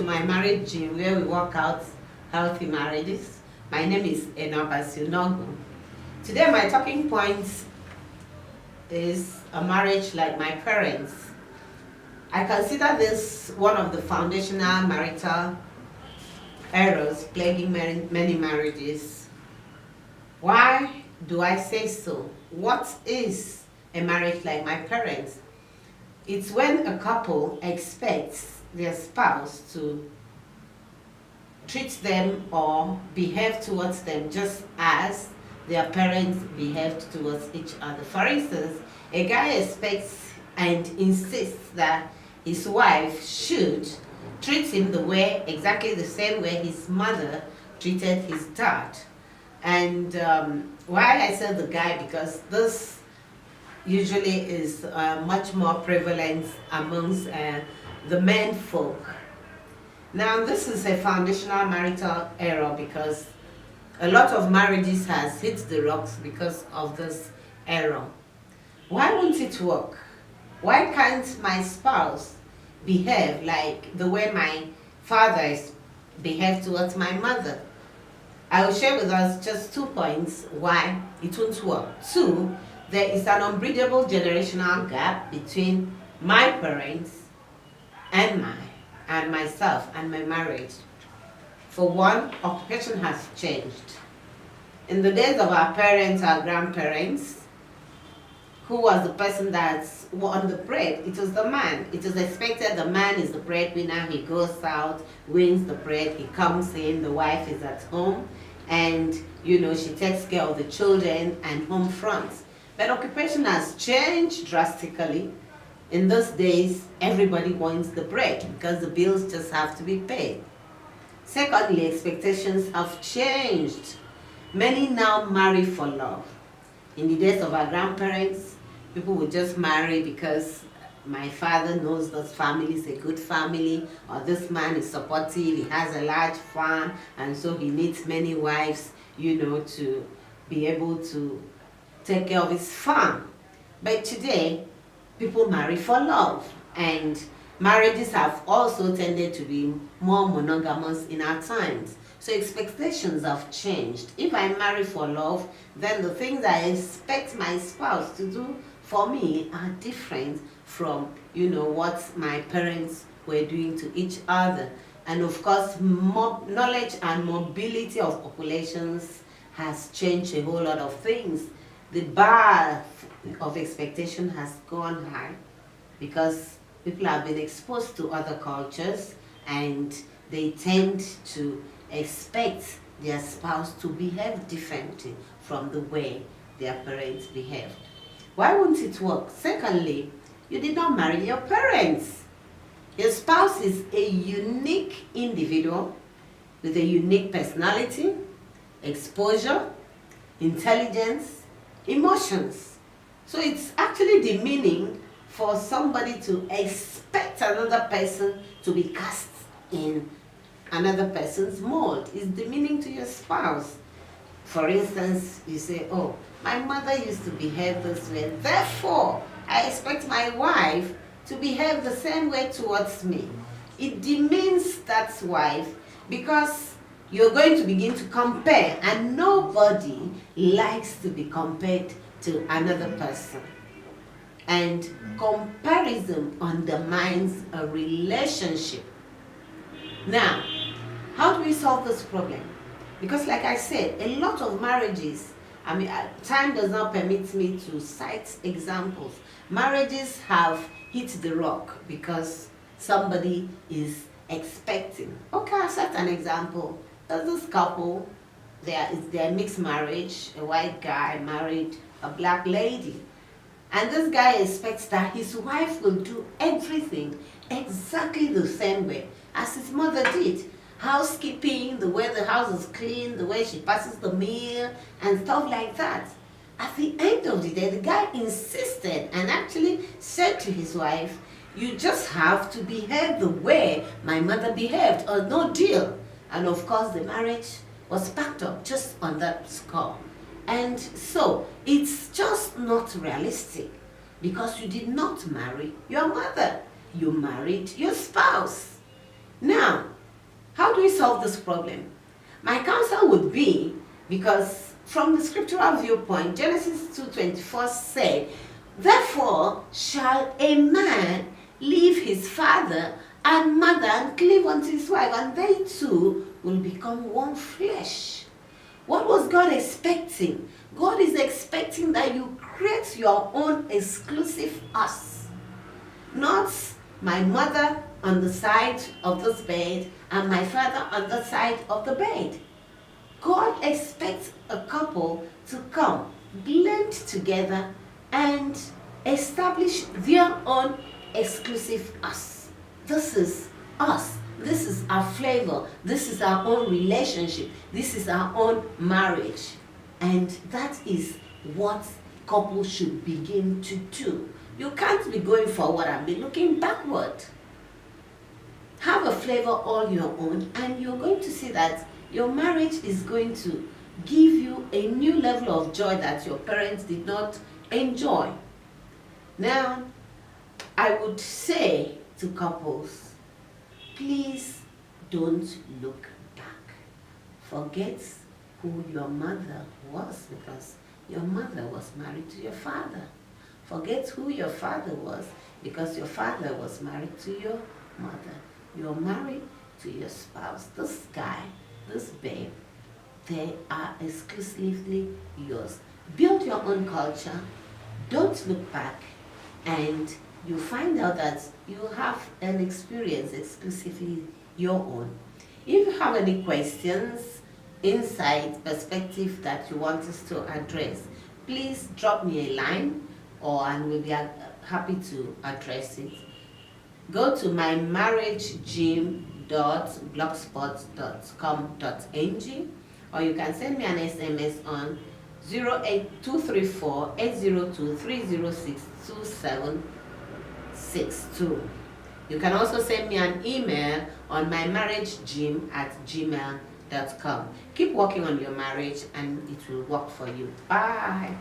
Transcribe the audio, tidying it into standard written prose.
to my marriage gym where we work out healthy marriages. My name is Enobasionogu. Today my talking point is a marriage like my parents. I consider this one of the foundational marital errors plaguing many marriages. Why do I say so? What is a marriage like my parents? It's when a couple expects their spouse to treat them or behave towards them just as their parents behaved towards each other. For instance, a guy expects and insists that his wife should treat him exactly the same way his mother treated his dad. And why I said the guy, because this usually is much more prevalent amongst the men folk. Now this is a foundational marital error because a lot of marriages has hit the rocks because of this error. Why won't it work? Why can't my spouse behave like the way my father behaved towards my mother? I will share with us just 2 points why it won't work. 2, there is an unbridgeable generational gap between my parents and myself and my marriage. For one, occupation has changed. In the days of our parents, our grandparents, who was the person that's won the bread? It was the man. It was expected the man is the breadwinner. He goes out, wins the bread, he comes in, the wife is at home, and she takes care of the children and home fronts. But occupation has changed drastically. In those days, everybody wants the bread because the bills just have to be paid. Secondly, expectations have changed. Many now marry for love. In the days of our grandparents, people would just marry because my father knows this family is a good family, or this man is supportive, he has a large farm, and so he needs many wives, to be able to take care of his farm. But today, people marry for love, and marriages have also tended to be more monogamous in our times. So expectations have changed. If I marry for love, then the things I expect my spouse to do for me are different from, what my parents were doing to each other. And of course, knowledge and mobility of populations has changed a whole lot of things. The bar of expectation has gone high because people have been exposed to other cultures and they tend to expect their spouse to behave differently from the way their parents behaved. Why won't it work? Secondly, you did not marry your parents. Your spouse is a unique individual with a unique personality, exposure, intelligence, emotions. So it's actually demeaning for somebody to expect another person to be cast in another person's mold. It's demeaning to your spouse. For instance, you say, oh, my mother used to behave this way, therefore I expect my wife to behave the same way towards me. It demeans that wife because you're going to begin to compare, and nobody likes to be compared to another person. And comparison undermines a relationship. Now, how do we solve this problem? Because like I said, a lot of marriages, time does not permit me to cite examples. Marriages have hit the rock because somebody is expecting. Okay, I'll cite an example. There's this couple, they're mixed marriage, a white guy married a black lady. And this guy expects that his wife will do everything exactly the same way as his mother did. Housekeeping, the way the house is clean, the way she passes the meal, and stuff like that. At the end of the day, the guy insisted and actually said to his wife, you just have to behave the way my mother behaved, or no deal. And of course, the marriage was packed up just on that score. And so, it's just not realistic because you did not marry your mother. You married your spouse. Now, how do we solve this problem? My counsel would be, because from the scriptural viewpoint, Genesis 2:24 said, therefore shall a man leave his father and mother and cleave unto his wife, and they two will become one flesh. What was God expecting? God is expecting that you create your own exclusive us. Not my mother on the side of this bed and my father on the side of the bed. God expects a couple to come, blend together, and establish their own exclusive us. This is us. This is our flavor. This is our own relationship. This is our own marriage. And that is what couples should begin to do. You can't be going forward and be looking backward. Have a flavor all your own, and you're going to see that your marriage is going to give you a new level of joy that your parents did not enjoy. Now, I would say to couples, please don't look back. Forget who your mother was, because your mother was married to your father. Forget who your father was, because your father was married to your mother. You're married to your spouse. This guy, this babe, they are exclusively yours. Build your own culture. Don't look back, and you find out that you have an experience exclusively your own. If you have any questions, insight, perspective that you want us to address, please drop me a line, and we'll be happy to address it. Go to mymarriagegym.blogspot.com.ng, or you can send me an SMS on 08234 802 306 2762. You can also send me an email on mymarriagegym@gmail.com. Keep working on your marriage and it will work for you. Bye.